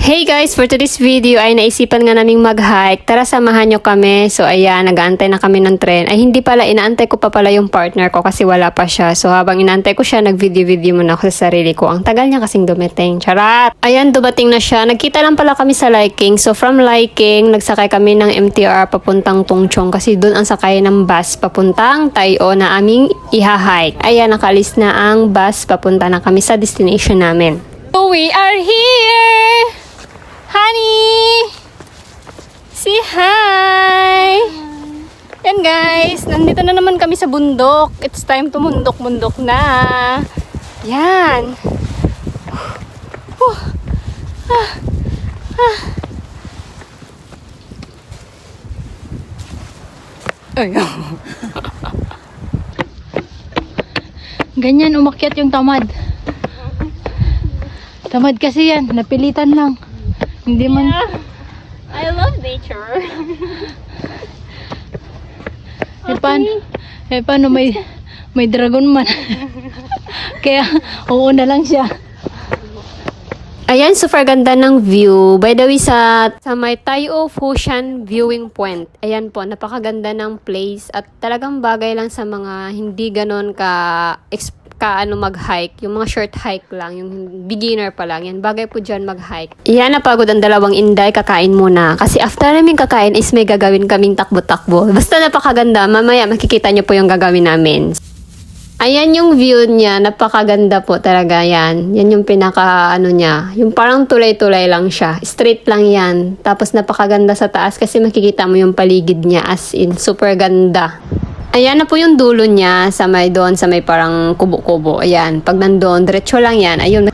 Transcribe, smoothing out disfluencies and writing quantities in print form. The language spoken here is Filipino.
Hey guys, for today's video ay naisipan nga naming mag-hike. Tara, samahan nyo kami. So ayan, nag-aantay na kami ng tren. Ay hindi pala, inaantay ko pa pala yung partner ko kasi wala pa siya. So habang inaantay ko siya, nag-video-video muna ako sa sarili ko. Ang tagal niya kasing dumating. Charat! Ayan, dumating na siya. Nagkita lang pala kami sa Liking. So from Liking, nagsakay kami ng MTR papuntang Tungchong kasi doon ang sakay ng bus papuntang Tayo na aming iha-hike. Ayan, nakalis na ang bus. Papunta na kami sa destination namin. So we are here! Honey! Say hi! Yan guys, nandito na naman kami sa bundok. It's time to mundok-mundok na. Yan. Ay. Ganyan, umakyat yung tamad. Tamad kasi yan, napilitan lang. Hindi man... I love nature. paano may dragon man. Kaya, uuna lang siya. Ayan, super ganda ng view. By the way, sa may Tayo Ocean Viewing Point. Ayan po, napakaganda ng place. At talagang bagay lang sa mga hindi ganon mag-hike. Yung mga short hike lang, yung beginner pa lang. Yan, bagay po dyan mag-hike. Yan, napagod ang dalawang inday, kakain muna. Kasi after namin kakain is may gagawin kaming takbo-takbo. Basta napakaganda. Mamaya makikita nyo po yung gagawin namin. Ayan yung view niya, napakaganda po talaga yan. Yan yung pinaka niya, yung parang tulay-tulay lang siya. Straight lang yan. Tapos napakaganda sa taas kasi makikita mo yung paligid niya as in super ganda. Ayan na po yung dulo niya sa may parang kubo-kubo. Ayan, pag nandoon, diretso lang yan. Ayun.